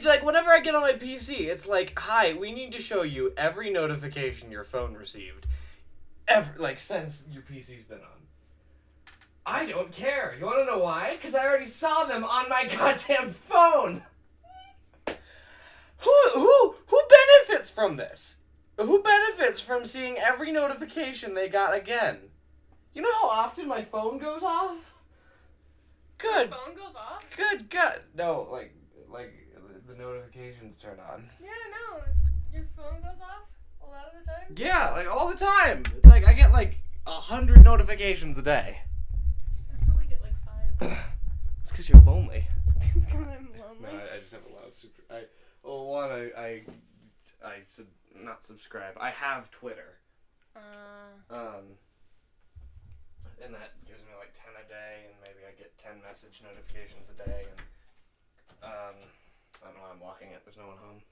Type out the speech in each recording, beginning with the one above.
It's like whenever I get on my PC, it's like, hi, we need to show you every notification your phone received. Since your PC's been on. I don't care. You want to know why? Because I already saw them on my goddamn phone. Who benefits from this? Who benefits from seeing every notification they got again? You know how often my phone goes off? Good. Your phone goes off? Good God. No, like the notifications turn on. Yeah, no. Your phone goes off a lot of the time? Yeah, like all the time. It's like I get like 100 notifications a day. I probably get like 5. It's because you're lonely. It's because I'm lonely. No, I just have a lot of not subscribe. I have Twitter. And that gives me like 10 a day, and maybe I get 10 message notifications a day, and I don't know why I'm blocking it. There's no one home.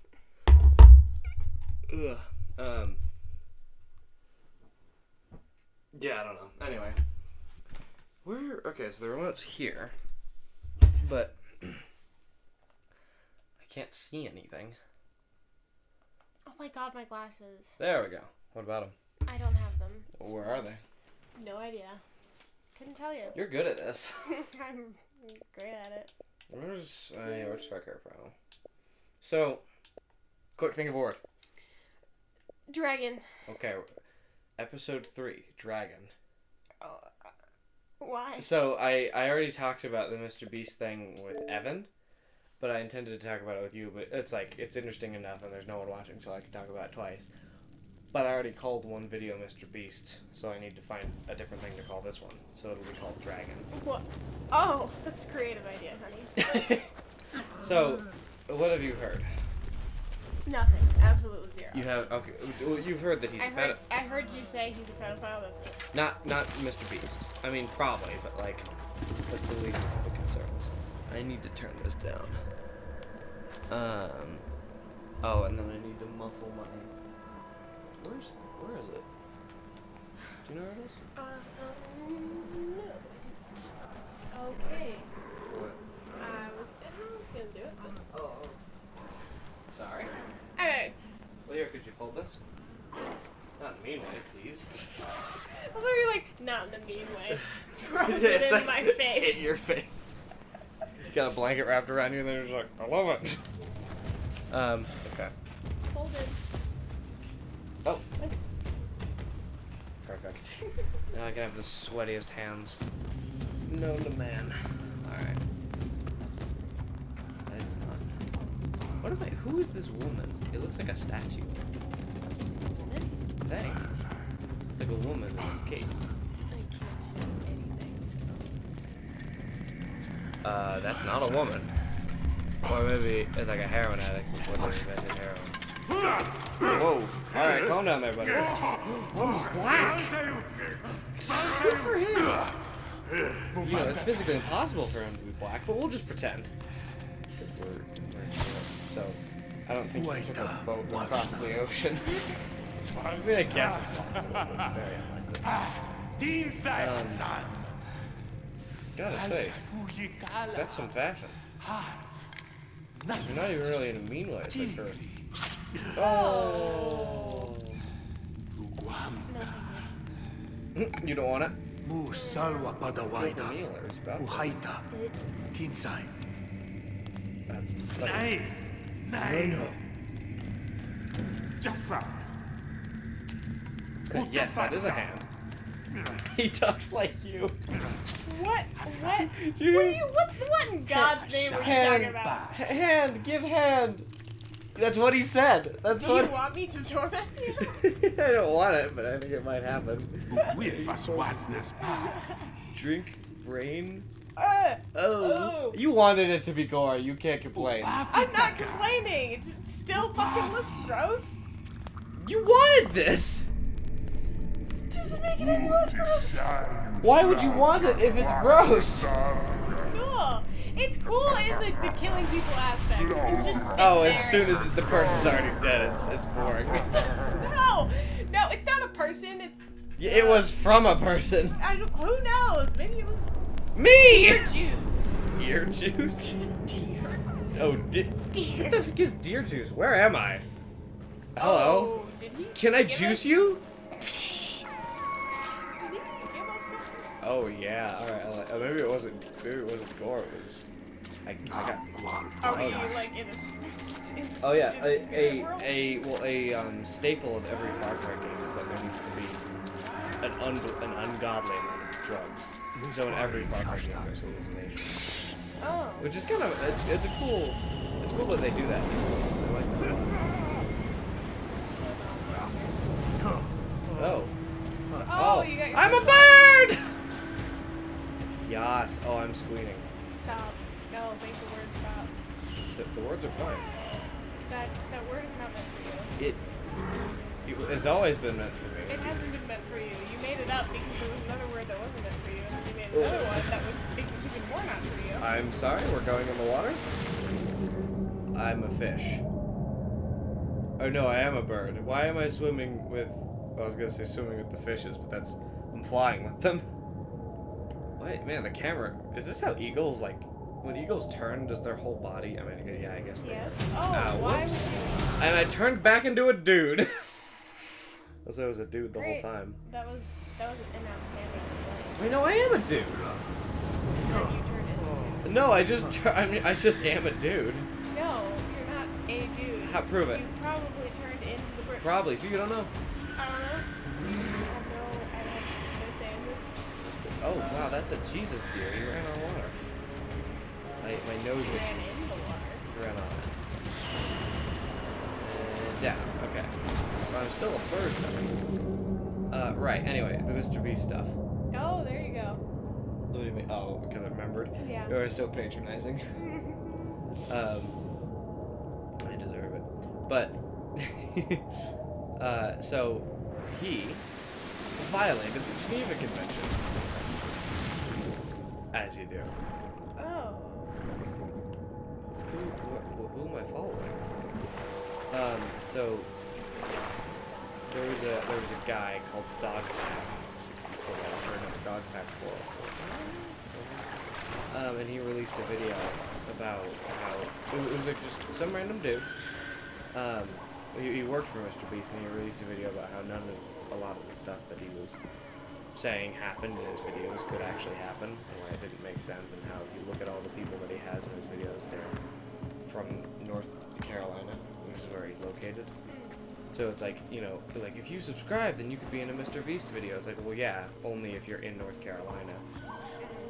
Yeah, I don't know. Anyway, so the remote's here, but I can't see anything. Oh my god, my glasses. There we go. What about them? I don't have them. Where are they? No idea. Couldn't tell you. You're good at this. I'm great at it. Where's Striker Pro? So, quick think of a word. Dragon. Okay, episode 3, Dragon. Why? So, I already talked about the Mr. Beast thing with Evan, but I intended to talk about it with you, but it's interesting enough and there's no one watching, so I can talk about it twice. But I already called one video Mr. Beast, so I need to find a different thing to call this one. So it'll be called Dragon. What? Oh, that's a creative idea, honey. So, what have you heard? Nothing. Absolutely zero. You have, okay, well, you've heard that he's a pedophile. I heard you say he's a pedophile, that's it. Not Mr. Beast. I mean, probably, but like, that's the least of the concerns. I need to turn this down. Oh, and then I need to muffle my... Where is it? Do you know where it is? No, I didn't. Okay. What? I was gonna do it. Oh. Sorry. Alright. Well, here, could you fold this? Not in a mean way, please. I thought you were like, not in a mean way. Throws It's it in like my face. In your face. You got a blanket wrapped around you and then you're just like, I love it. Okay. It's folded. Oh. Perfect. Now I can have the sweatiest hands known to man. Alright. That's not... Who is this woman? It looks like a statue. I think. Like a woman in a cape. I can't see anything, so... That's not a woman. Or maybe it's like a heroin addict before they invented heroin. Whoa. Alright, calm down there, buddy. Oh, he's black! Good for him! You know, it's physically impossible for him to be black, but we'll just pretend. So, I don't think he took a boat across the ocean. I mean, I guess it's possible, but very unlikely. Gotta say, that's some fashion. You're not even really in a mean way, it's like her. Oh! No, You don't want it? Musalwa padawaida. Mealers, about Uhaita. Tinsai. Nay! Nay. Jassa. Yes, that is a hand. He talks like you. What? What? Dude. What in God's name are you talking about? Hand, give hand. That's what he said. That's Do what. you want me to torment you? I don't want it, but I think it might happen. Drink brain. Oh. You wanted it to be gore. You can't complain. I'm not complaining. It just still fucking looks gross. You wanted this. It doesn't make it any less gross. Why would you want it if it's gross? Cool. It's cool in the killing people aspect. It's just sitting Oh, there. as soon as the person's already dead, it's boring. No, it's not a person. It's It was from a person. who knows? Maybe it was Me. deer juice. Ear juice. Deer. Oh, Deer. what the fuck is deer juice? Where am I? Hello? Oh, did he Can I give juice us- you? Did he give us something? Oh yeah. All right. Maybe it wasn't. Maybe it wasn't gore. It was. I got. Are we Bugs. like in a Oh yeah. in the spirit world? A staple of every Far Cry game is that there needs to be an ungodly amount of drugs. So in every Far Cry game, there's hallucination. Oh. Which is kind of it's cool that they do that. I like that a lot. Oh. Oh, you got your I'm a first bird! Yas. Oh, I'm squealing. one. Stop. No, make the word stop. The words are fine. That word is not meant for you. It has always been meant for me. It hasn't been meant for you. You made it up because there was another word that wasn't meant for you, and then you made another one that was even more not for you. I'm sorry, we're going in the water? I'm a fish. Oh no, I am a bird. Why am I swimming with... Well, I was gonna say swimming with the fishes, but that's... I'm flying with them. Wait, man, the camera... Is this how eagles, like... When eagles turn, does their whole body... I mean, yeah, I guess they... Yes. Oh, why whoops. would you... And I turned back into a dude. As I was a dude the Great. whole time. That was an outstanding display. Wait, no, I am a dude. That you turned into. No, I just am a dude. No, you're not a dude. How, prove it. You probably turned into the bird. Probably, so you don't know. I don't know. I have no say in this. Oh, wow, that's a Jesus deer. He ran on water. My nose Ran itches. in the water. He ran on it. And down. Okay. So I'm still a bird, though. Right, anyway, the Mr. Beast stuff. Oh, there you go. What do you mean? Oh, because I remembered? Yeah. You are so patronizing. I deserve it. But, so, he violated the Geneva Convention. As you do. Oh. Who am I following? So there was a guy called Dogpack64, or no, Dogpack404. And he released a video about how it was like just some random dude. He worked for Mr. Beast, and he released a video about how a lot of the stuff that he was saying happened in his videos could actually happen, and why it didn't make sense, and how if you look at all the people that he has in his videos, they're from North Carolina, which is where he's located. So it's like, you know, like if you subscribe, then you could be in a Mr. Beast video. It's like, well, yeah, only if you're in North Carolina.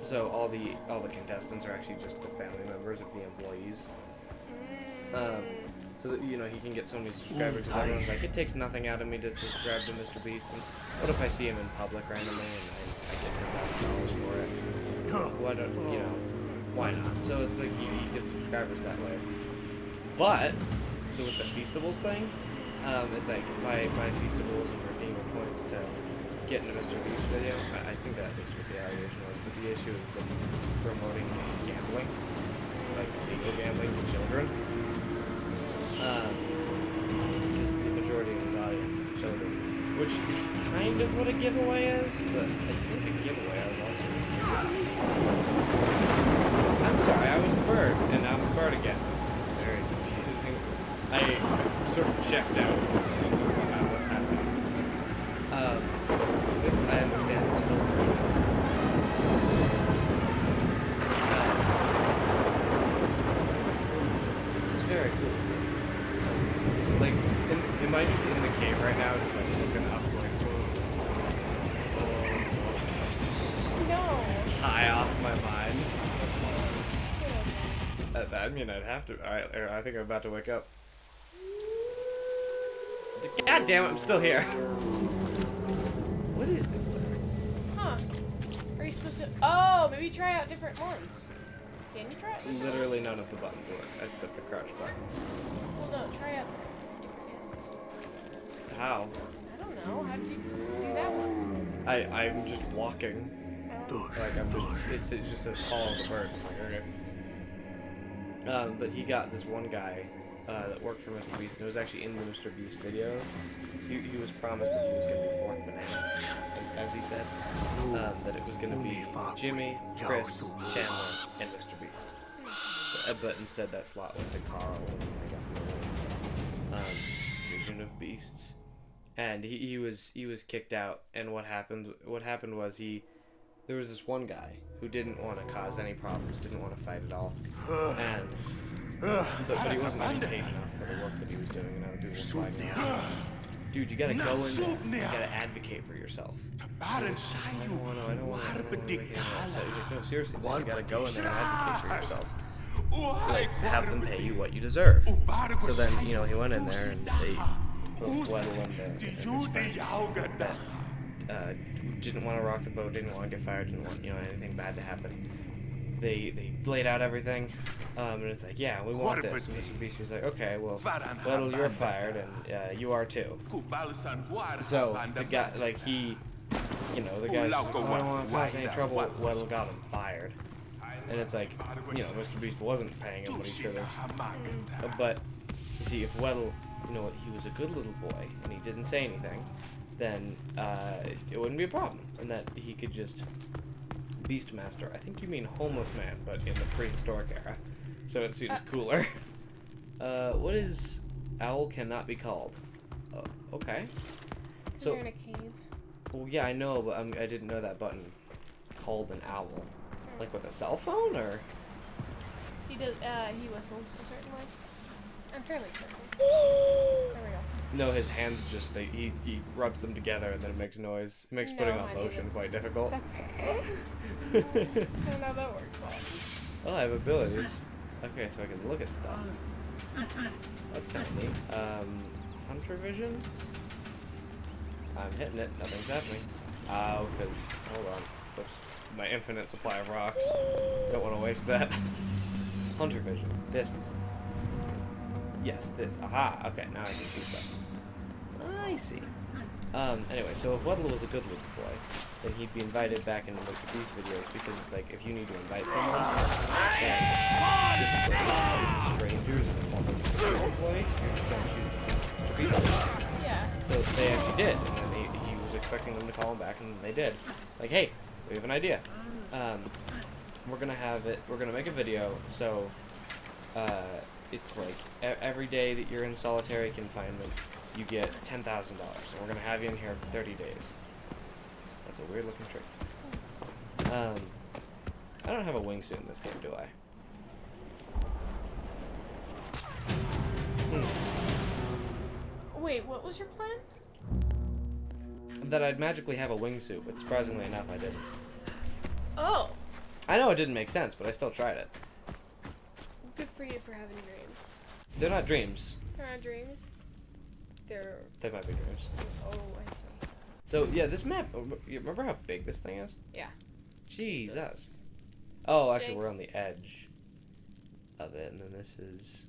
So all the contestants are actually just the family members of the employees. So that, you know, he can get so many subscribers, because everyone's like, it takes nothing out of me to subscribe to Mr. Beast, and what if I see him in public randomly and I get $10,000 for it? What, you know, why not? So it's like he gets subscribers that way. But, with the Feastables thing, it's like, buy Feastables and redeem your points to get into Mr. Beast video. I think that is what the allegation was, but the issue is that he's promoting gambling, like illegal gambling to children. Because the majority of his audience is children, which is kind of what a giveaway is, but I think a giveaway is also... I'm sorry, I was a bird, and now I'm a bird again. This is very confusing. I sort of checked out about what's happening. At least I understand this filter. This is very cool. Like, am I just in the cave right now, just like looking up, like, No. high off my mind? I mean, I'd have to. I think I'm about to wake up. God damn it, I'm still here. What is it? Huh. Are you supposed to... Oh, maybe try out different ones. Can you try out different Literally ones? none of the buttons work, except the crouch button. Well, no, try out different ones. How? I don't know. How did you do that one? I'm just walking. Oh. Like, I'm just... It just says follow the bird. I'm like, okay. But he got this one guy that worked for Mr. Beast, and it was actually in the Mr. Beast video. He was promised that he was going to be fourth banana, as he said. That it was going to be Jimmy, Chris, Chandler, and Mr. Beast. So but instead that slot went to Carl and I guess Nolan. Fusion of Beasts, and he was kicked out. And what happened was there was this one guy who didn't want to cause any problems, didn't want to fight at all, and but he wasn't getting paid enough for the work that he was doing, and other people were flying out. Dude, you gotta go in there. You gotta advocate for yourself. I don't want to. No, seriously, man, you gotta go in there and advocate for yourself. Like, have them pay you what you deserve. So then, he went in there and they both Weddle and his friend that didn't want to rock the boat, didn't want to get fired, didn't want anything bad to happen. They laid out everything, and it's like, yeah, we want this. And Mr. Beast is like, okay, well, Weddle, you're fired, and you are too. So the guy, like the guy's like, oh, I don't want to cause any trouble. Weddle got him fired. And it's like, Mr. Beast wasn't paying him what he should have. But, you see, if Weddle, he was a good little boy, and he didn't say anything, then it wouldn't be a problem. And that he could just Beastmaster. I think you mean homeless man, but in the prehistoric era. So it seems cooler. What is owl cannot be called? Okay. So, you're in a cave. Well, yeah, I know, but I didn't know that button called an owl. Like with a cell phone, or? He does. He whistles a certain way. I'm fairly certain. There we go. No, his hands just he rubs them together and then it makes noise. It makes putting on lotion quite difficult. That's. I don't know how that works. Well, I have abilities. Okay, so I can look at stuff. That's kind of neat. Hunter vision. I'm hitting it. Nothing's happening. Because hold on. Oops. My infinite supply of rocks. Don't want to waste that. Hunter vision. This. Yes, this. Aha. Okay, now I can see stuff. I see. Anyway, so if Weddle was a good little boy, then he'd be invited back into Mr. Beast videos, because it's like, if you need to invite someone, then it's strangers in the form of a Mr. Beast employee, you're just going to choose the Mr. Beast employee. Yeah. So they actually did, and then he was expecting them to call him back, and they did. Like, hey, we have an idea. We're gonna make a video, so it's like every day that you're in solitary confinement, you get $10,000, and we're gonna have you in here for 30 days. That's a weird looking trick. I don't have a wingsuit in this game, do I? Wait, what was your plan? That I'd magically have a wingsuit, but surprisingly enough, I didn't. Oh. I know it didn't make sense, but I still tried it. Good for you for having dreams. They're not dreams. They're not dreams. They might be dreams. Oh, I see. So yeah, this map. You remember how big this thing is? Yeah. Jesus. Oh, actually, Jinx. we're on the edge of it, and then this is.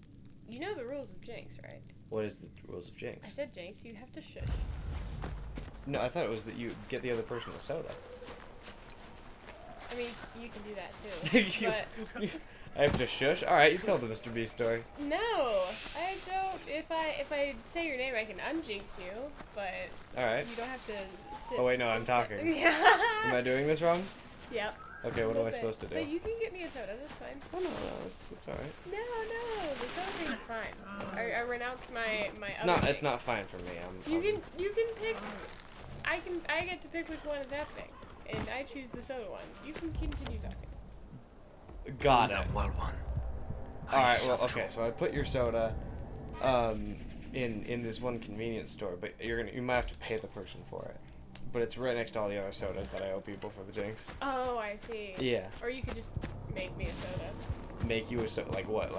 You know the rules of Jinx, right? What is the rules of Jinx? I said Jinx. You have to shush. No, I thought it was that you get the other person a soda. I mean, you can do that too. But I have to shush. All right, you tell the Mr. B story. no, I don't. If I say your name, I can unjinx you, but All right. you don't have to sit. Oh wait, no, I'm talking. Yeah. Am I doing this wrong? Yep. Okay, what am I supposed to do? But you can get me a soda. That's fine. Oh no, it's all right. No, the soda thing's fine. I renounce my. It's other not. things. It's not fine for me. You can pick. I get to pick which one is happening, and I choose the soda one. You can continue talking. Got it. Well, one. All right. Well, okay. So I put your soda, in this one convenience store, but you might have to pay the person for it. But it's right next to all the other sodas that I owe people for the Jinx. Oh, I see. Yeah. Or you could just make me a soda. Make you a soda? Like what?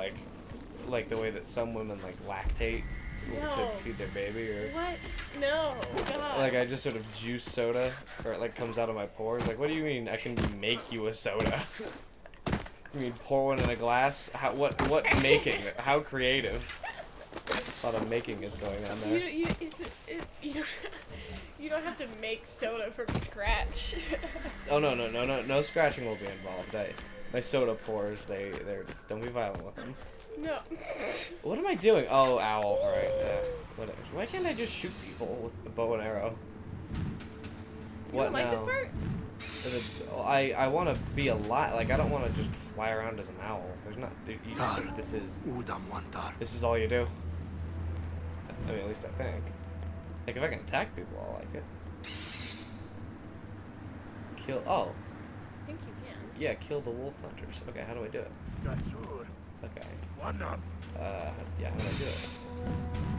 Like the way that some women like lactate No. to feed their baby, or What? No. God. like I just sort of juice soda, or it like comes out of my pores. Like, what do you mean I can make you a soda? You mean pour one in a glass? How? What making? How creative? A lot of making is going on there. You don't have to make soda from scratch. Oh no scratching will be involved. My soda pores, they're don't be violent with them. No. What am I doing? Oh, owl. All right. Whatever. Why can't I just shoot people with the bow and arrow? You don't like this part? I want to be alive. Like I don't want to just fly around as an owl. There's not. You just, Tal, this is udam wantar. all you do. I mean, at least I think. Like if I can attack people, I'll like it. Kill. Oh. I think you can. Yeah, kill the wolf hunters. Okay, how do I do it? Okay. Yeah, how do I do it?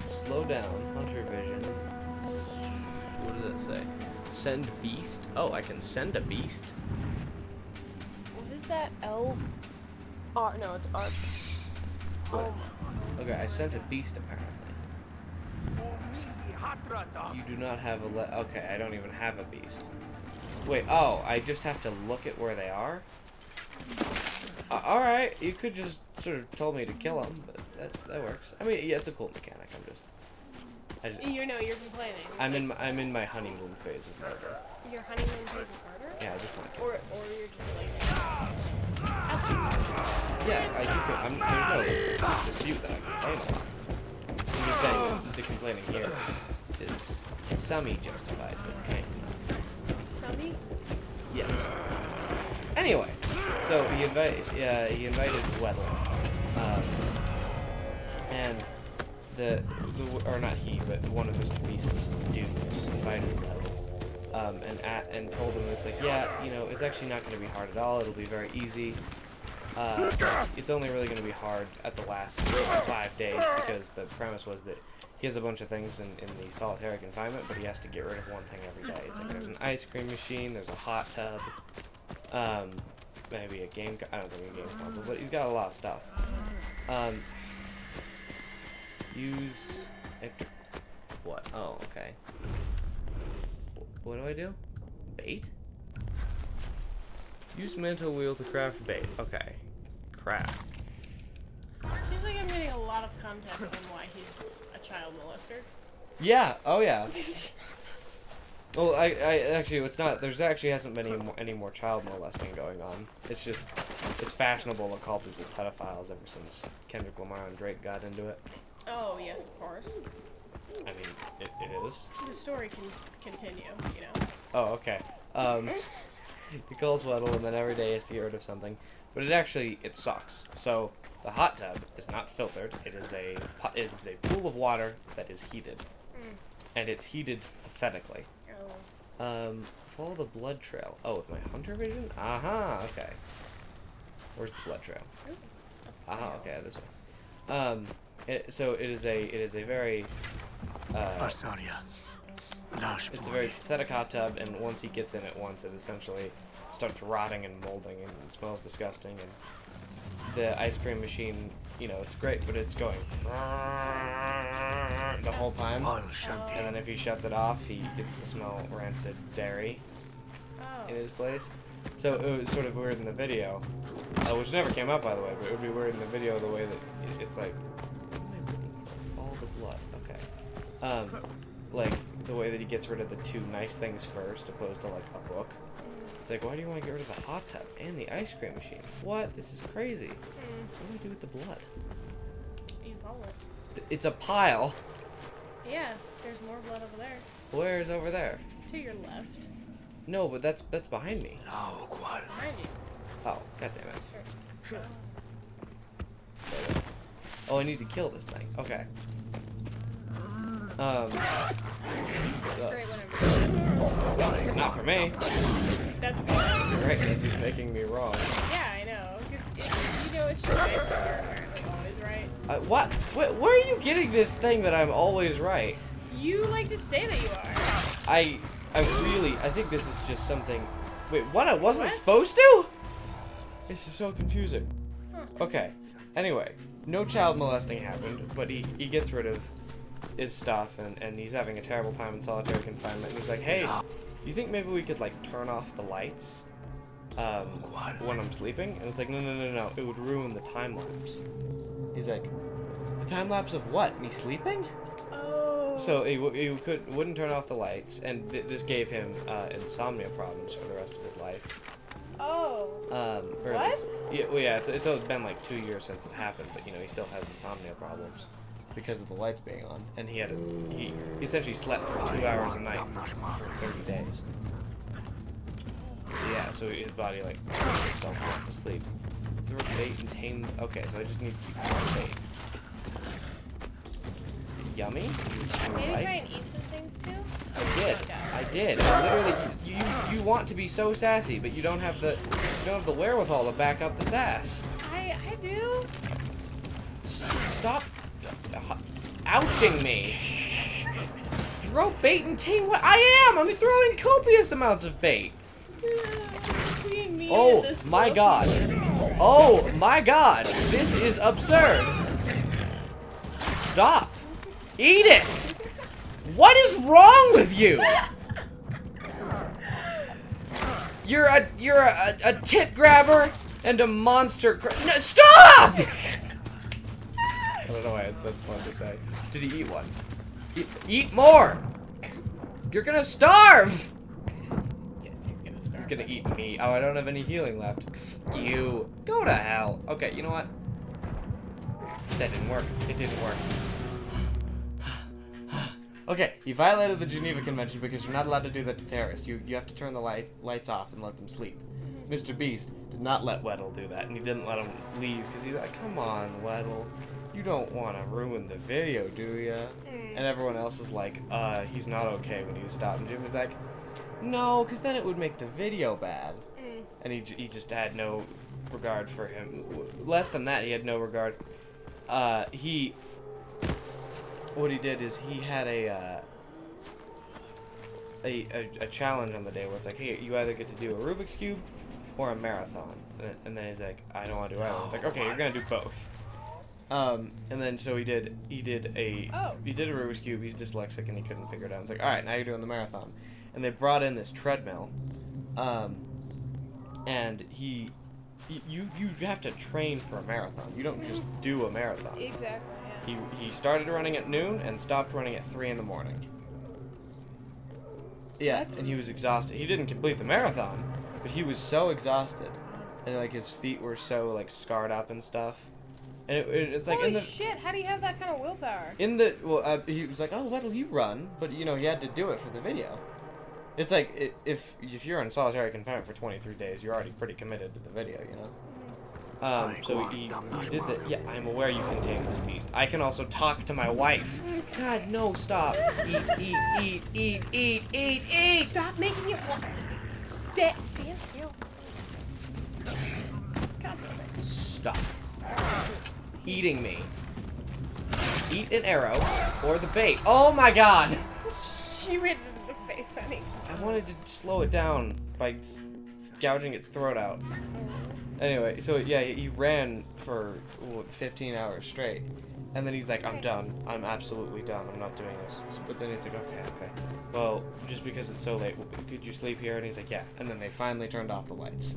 Slow down, hunter vision. What does that say? Send beast? Oh, I can send a beast? What is that? L? R? No, it's R. Oh. Okay, I sent a beast apparently. You do not have a okay, I don't even have a beast. Wait, oh, I just have to look at where they are? Alright, you could just sort of told me to kill them, but that works. I mean, yeah, it's a cool mechanic. You know, you're complaining. I'm in my honeymoon phase of murder. Your honeymoon phase of murder? Yeah, I just want to kill Or you're just like asking. Yeah, there's no dispute that I complain about. I'm just saying the complaining here is semi-justified, but kind of. Semi? Yes. Anyway, so he invited Weddle, and or not he, but one of Mr. Beast's dudes invited Weddle, and told him it's like, yeah, you know, it's actually not going to be hard at all. It'll be very easy. It's only really going to be hard at the last 5 days because the premise was that he has a bunch of things in the solitary confinement, but he has to get rid of one thing every day. It's like there's an ice cream machine, there's a hot tub, maybe a game. I don't think a game console, but he's got a lot of stuff. Use after what? Oh, okay. What do I do? Bait? Use mental wheel to craft bait. Okay. Craft. Seems like I'm getting a lot of context on why he's a child molester. Yeah. Oh yeah. Well, I actually, it's not. There's actually hasn't been any more child molesting going on. It's just, it's fashionable to call people pedophiles ever since Kendrick Lamar and Drake got into it. Oh yes, of course. I mean, it is. The story can continue, you know. Oh, okay. He calls Weddle, and then every day he has to get rid of something. But it sucks. So the hot tub is not filtered. It is a pool of water that is heated, and it's heated pathetically. Oh. Follow the blood trail. Oh, with my hunter vision? Aha, okay. Where's the blood trail? Aha, okay, this way. So it is a very Arsaria. it's a very pathetic hot tub, and once he gets in it once, it essentially starts rotting and molding, and it smells disgusting, and the ice cream machine, you know, it's great, but it's going the whole time. And then if he shuts it off, he gets to smell rancid dairy in his place. So it was sort of weird in the video, which never came up, by the way, but it would be weird in the video the way that it's like, what am I looking for? Follow the blood. Okay. Like the way that he gets rid of the two nice things first, opposed to like a book. It's like, why do you want to get rid of the hot tub and the ice cream machine? What? This is crazy. What do I do with the blood? You follow it. It's a pile. Yeah, there's more blood over there. Where is over there? To your left. No, but that's behind me. Behind you. Oh, goddammit. Sure. Oh, I need to kill this thing. Okay. That's great whenever. Not for me. That's good. Right, because he's making me wrong. Yeah, I know. Because, you know, it's just nice when you're apparently always right. What? Where are you getting this thing that I'm always right? You like to say that you are. I think this is just something. Wait, what? I wasn't supposed to? This is so confusing. Huh. Okay. Anyway, no child molesting happened, but he gets rid of his stuff, and he's having a terrible time in solitary confinement. And he's like, hey, do you think maybe we could, like, turn off the lights when I'm sleeping? And it's like, no. It would ruin the time lapse. He's like, the time lapse of what? Me sleeping? Oh. So he wouldn't turn off the lights, and this gave him insomnia problems for the rest of his life. Oh. What? Yeah, it's been like 2 years since it happened, but you know he still has insomnia problems because of the lights being on, and he essentially slept for 2 hours a night for 30 days. Yeah, so his body like puts itself back to sleep. Throw bait and tame. Okay, so I just need to keep throwing bait. Yummy? Maybe Like? try and eat some things too. So I you did. don't die. I did. I literally, you want to be so sassy, but you don't have the wherewithal to back up the sass. I do. Stop ouching me. Throw bait and tame what? I am. I'm throwing copious amounts of bait. Being mean Oh at this my point. god. Oh my god. This is absurd. Stop. Eat it. What is wrong with you? You're a tit grabber and a monster. No, stop! I don't know why that's fun to say. Did he eat one? Eat more. You're gonna starve. Yes, he's gonna start. He's gonna eat me. Oh, I don't have any healing left. F you. Go to hell. Okay, you know what? That didn't work. It didn't work. Okay, you violated the Geneva Convention because you're not allowed to do that to terrorists. You have to turn the lights off and let them sleep. Mr. Beast did not let Weddle do that, and he didn't let him leave because he's like, come on, Weddle. You don't want to ruin the video, do ya? And everyone else is like, he's not okay when he stopped. And Jim was like, no, because then it would make the video bad. And he just had no regard for him. Less than that, he had no regard. What he did is he had a challenge on the day where it's like, hey, you either get to do a Rubik's Cube or a marathon. And then he's like, I don't want to do either. It's like, okay, you're gonna do both. And then so he did a Rubik's Cube. He's dyslexic and he couldn't figure it out. It's like, all right, now you're doing the marathon. And they brought in this treadmill. And you have to train for a marathon. You don't just do a marathon. Exactly. Yeah. He started running at noon and stopped running at 3 in the morning. Yeah, What? and he was exhausted. He didn't complete the marathon, but he was so exhausted, and like his feet were so like scarred up and stuff. And it's like Holy in the shit! How do you have that kind of willpower? he was like, oh, what'll you run? But you know he had to do it for the video. It's like if you're in solitary confinement for 23 days, you're already pretty committed to the video, you know. So he did that. Yeah, I'm aware you can tame this beast. I can also talk to my wife. God, no, stop. Eat. Stop making it. Stand still. God damn it. Stop. Eating me. Eat an arrow or the bait. Oh my god. She ran into the face, honey. I wanted to slow it down by gouging its throat out. Anyway, so yeah, he ran for 15 hours straight. And then he's like, I'm done. I'm absolutely done. I'm not doing this. But then he's like, okay. Well, just because it's so late, could you sleep here? And he's like, yeah. And then they finally turned off the lights.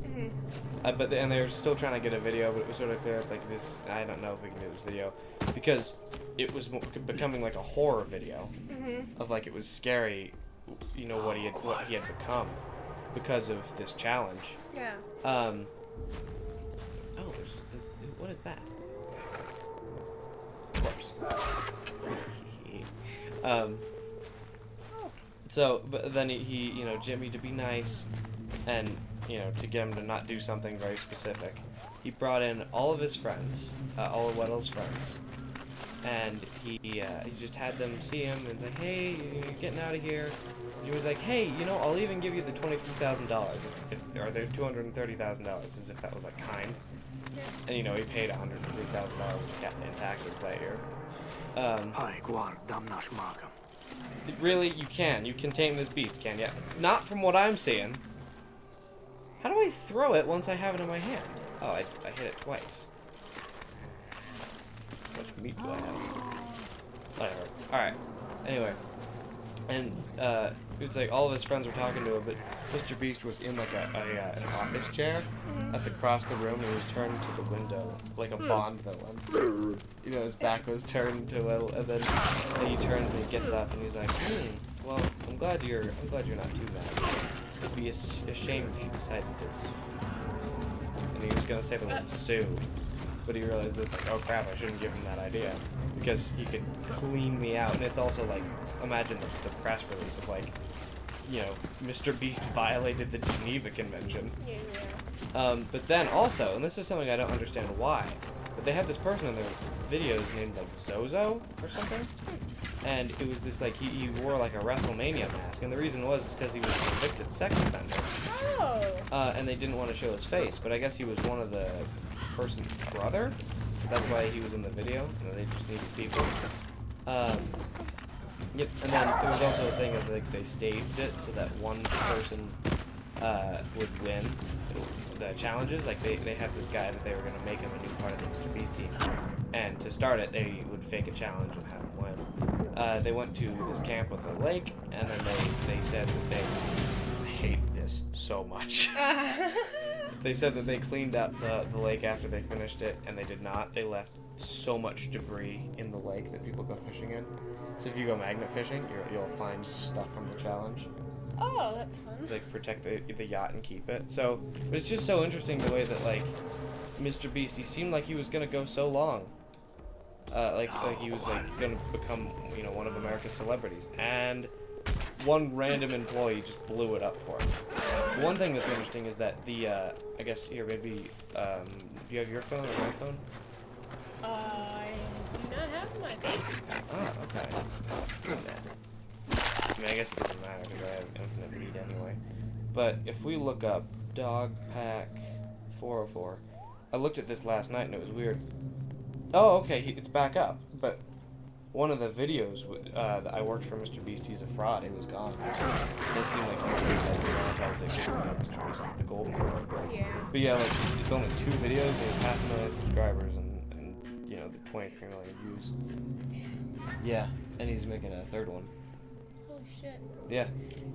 And they were still trying to get a video, but it was sort of clear. It's like this. I don't know if we can do this video because it was becoming like a horror video of like it was scary. You know what he had become because of this challenge. Yeah. Oh, what is that? Corpse. So, but then he, you know, Jimmy, to be nice, and you know, to get him to not do something very specific, he brought in all of his friends, all of Weddle's friends, and he just had them see him and like, hey, you're getting out of here. He was like, hey, you know, I'll even give you the $23,000, or the $230,000, as if that was like kind. And you know, he paid $103,000 in taxes that year. Really, you can tame this beast, can you? Not from what I'm seeing. How do I throw it once I have it in my hand? Oh, I hit it twice. How much meat do I have? Whatever. Alright. Anyway. And, it's like all of his friends were talking to him, but Mr. Beast was in like an office chair at the across the room, and he was turned to the window like a Bond villain. You know, his back was turned to it, and then he turns and he gets up and he's like, well, I'm glad you're not too mad. It'd be a shame if you decided this. And he was gonna say the word sue, but he realized that it's like, oh crap, I shouldn't give him that idea because he could clean me out. And it's also like, imagine the press release of like, you know, Mr. Beast violated the Geneva Convention. Yeah. But then also, and this is something I don't understand why, but they had this person in their videos named like Zozo or something, and it was this like he wore like a WrestleMania mask, and the reason was because he was a convicted sex offender. Oh. And they didn't want to show his face, but I guess he was one of the person's brother, so that's why he was in the video. And they just needed people. Yep, and then there was also a thing of like they staged it so that one person would win the challenges. Like they had this guy that they were gonna make him a new part of the Mr. Beast team, and to start it, they would fake a challenge and have him win. They went to this camp with a lake, and then they said that they hate this so much. They said that they cleaned up the lake after they finished it, and they did not. They left so much debris in the lake that people go fishing in. So if you go magnet fishing, you'll find stuff from the challenge. Oh, that's fun. It's like protect the yacht and keep it. So, but it's just so interesting the way that like Mr. Beast, he seemed like he was gonna go so long. Like he was like gonna become, you know, one of America's celebrities, and one random employee just blew it up for him. One thing that's interesting is that the I guess here maybe do you have your phone or my phone? I do not have my phone. Oh, okay. I mean, I guess it doesn't matter because I have infinite read anyway. But if we look up Dog Pack 404, I looked at this last night and it was weird. Oh, okay, it's back up. But one of the videos that I worked for Mr. Beast, he's a fraud. It was gone. It seemed like he was like, Mr. Beast is the golden boy. Yeah. But yeah, like it's only 2 videos. And he has 500,000 subscribers and you know the 23 million views. Yeah, and he's making a 3rd one. Holy shit. Yeah.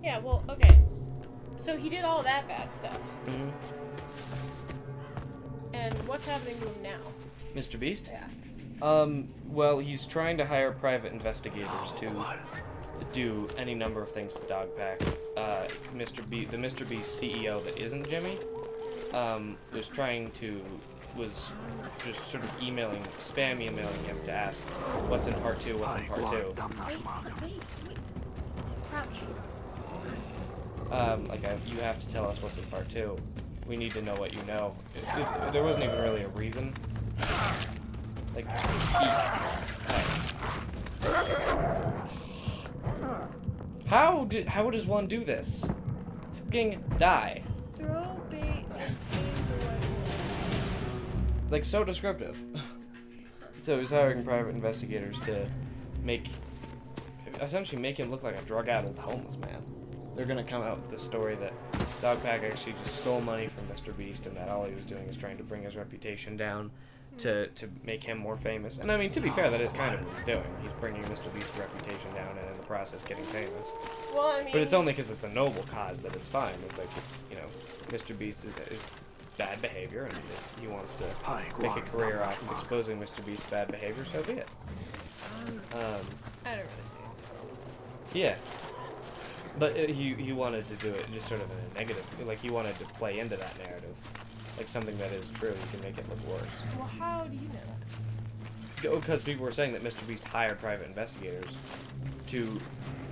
Yeah, well, okay. So he did all that bad stuff. Mm-hmm. And what's happening to him now? Mr. Beast? Yeah. Well, he's trying to hire private investigators to do any number of things to Dogpack. The Mr. Beast CEO that isn't Jimmy, was just sort of spam emailing him to ask what's in part 2, what's in part 2. Wait. Crouch. You have to tell us what's in part 2. We need to know what you know. There wasn't even really a reason. Like, how does one do this? Fucking die. Just throw bait and take the weapon. Like, so descriptive. So he's hiring private investigators to essentially make him look like a drug-addled homeless man. They're gonna come out with the story that Dogpack actually just stole money from Mr. Beast, and that all he was doing is trying to bring his reputation down to make him more famous. And I mean, to be fair, that is kind of what he's doing. He's bringing Mr. Beast's reputation down, and in the process, getting famous. Well, I mean... But it's only because it's a noble cause that it's fine. It's like you know, Mr. Beast is bad behavior, and if he wants to make a career off of exposing Mr. Beast's bad behavior, so be it. I don't really see it. Yeah. But he wanted to do it just sort of in a negative, like he wanted to play into that narrative. Like something that is true, he can make it look worse. Well, how do you know that? Because people were saying that Mr. Beast hired private investigators to,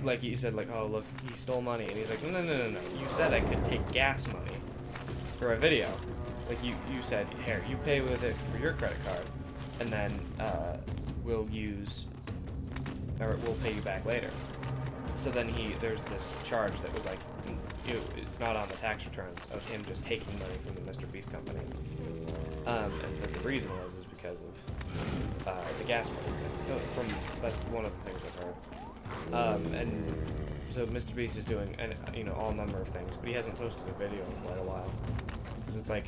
like he said, like, oh look, he stole money, and he's like, no. You said I could take gas money for a video. Like you said, here, you pay with it for your credit card, and then we'll pay you back later. So then there's this charge that was like, it's not on the tax returns of him just taking money from the Mr. Beast company. And the reason is because of the gas money. That's one of the things I've heard. And so Mr. Beast is doing, all number of things, but he hasn't posted a video in quite a while. Because it's like,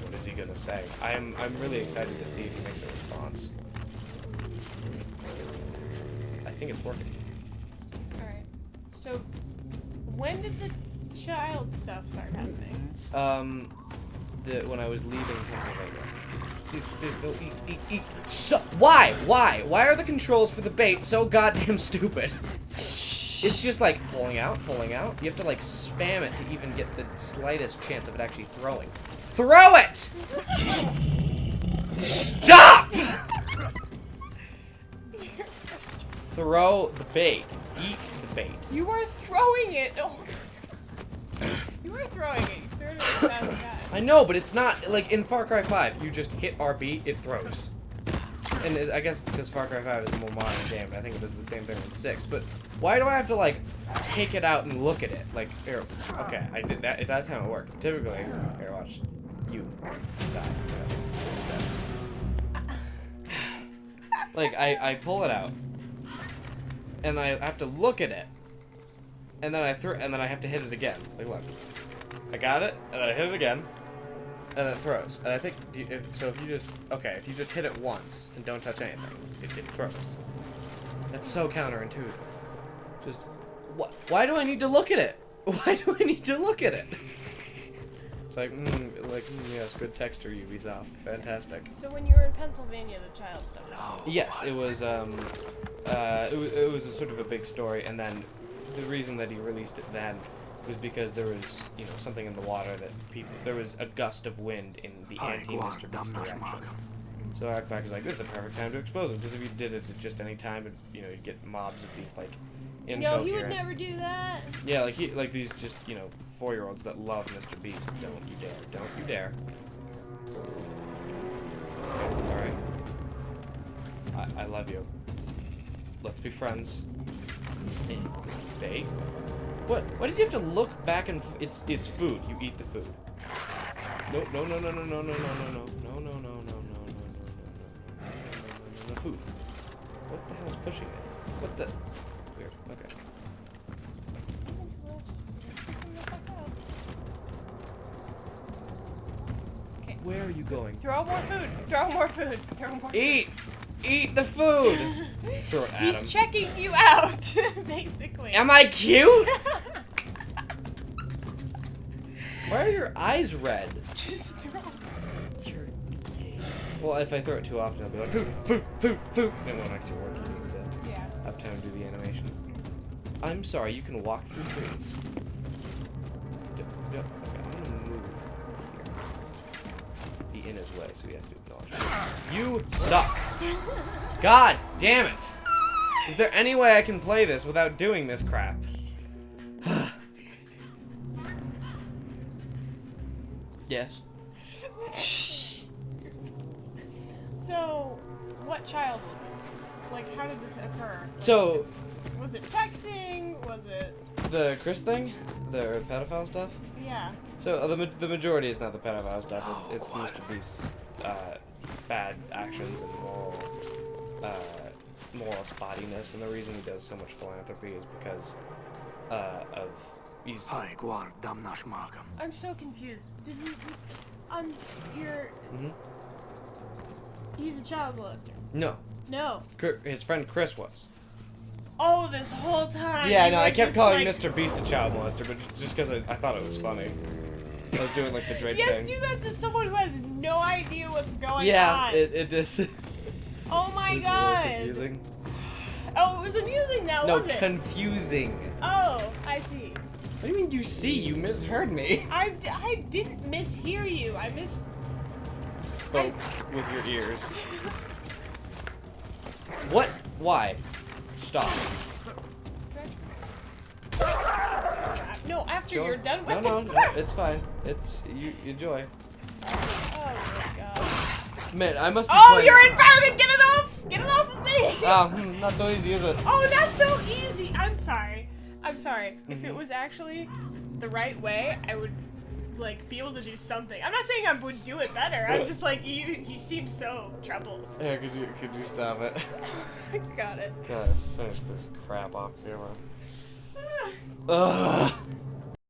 what is he gonna say? I'm really excited to see if he makes a response. I think it's working. Alright. So, when did the child stuff start happening? When I was leaving Pennsylvania. No, eat. So, why? Why are the controls for the bait so goddamn stupid? It's just like pulling out. You have to like spam it to even get the slightest chance of it actually throwing. Throw it! Stop! Throw the bait. Eat the bait. You are throwing it. Oh. You are throwing it. You threw it 1,000 times. I know, but it's not like in Far Cry 5. You just hit RB, it throws. And I guess it's because Far Cry 5 is a more modern game. I think it does the same thing in 6. But why do I have to like take it out and look at it? Like, here, okay, I did that. At that time it worked. Typically, here, watch. You die. Like I pull it out, and I have to look at it, and then I have to hit it again. Like, look, I got it, and then I hit it again, and then it throws. And I think if you just hit it once and don't touch anything, it throws. That's so counterintuitive. Just why do I need to look at it? Why do I need to look at it? It's like, yes, good texture, Ubisoft. Fantastic. So when you were in Pennsylvania, the child stuff. No. Yes, it was a sort of a big story, and then the reason that he released it then was because there was, something in the water that there was a gust of wind in the anti-Mr. Beast direction. So Akbak is like, this is a perfect time to expose him, because if you did it at just any time, you'd get mobs of these, like, incoherent... No, he would never do that. Yeah, like these just, 4-year-olds that love Mr. Beast. Don't you dare. Don't you dare. Alright. I love you. Let's be friends. Bait? What? Why does he have to look back and... It's food. You eat the food. No. Food. What the hell's pushing it? What the... Weird. Okay. Okay. Where are you going? Throw more food. Throw more food. Throw more food. Eat the food! Throw it at him. He's checking you out, basically. Am I cute? Why are your eyes red? Just throw. You're gay. Well, if I throw it too often, I'll be like, food. It won't actually work. He needs to have time to do the animation. I'm sorry, you can walk through trees. Okay, I'm gonna move here. Be in his way, so he has to acknowledge me. You suck! God damn it! Is there any way I can play this without doing this crap? Yes. So, what child was it? Like, how did this occur? So, Was it texting? Was it... the Chris thing? The pedophile stuff? Yeah. So, the majority is not the pedophile stuff, it's Mr. Beast's, bad actions and moral spottiness, and the reason he does so much philanthropy is because, he's... I'm so confused. Did you... He's a child molester. No. No. His friend Chris was. Oh, this whole time. Yeah, you no, were I kept just calling like, Mr. Beast a child molester, but just because I thought it was funny. I was doing, like, the Drake Yes, thing. do that to someone who has no idea what's going Yeah, on. it is. Oh my It's god. a little confusing. Oh, it was amusing now, No, was it? confusing. Oh, I see. What do you mean you see? You misheard me. I didn't mishear you. I Spoke with your ears. What? Why? Stop. No, after Sure. you're done with No, this part. it's fine. It's you enjoy. Oh my god. Man, I must be Oh, playing- you're inverted! Get it off! Get it off of me! Oh, not so easy, is it? Oh, not so easy! I'm sorry. If it was actually the right way, I would, like, be able to do something. I'm not saying I would do it better. I'm just like, you seem so troubled. Yeah, could you stop it? Got it. Gotta finish this crap off camera. Ugh.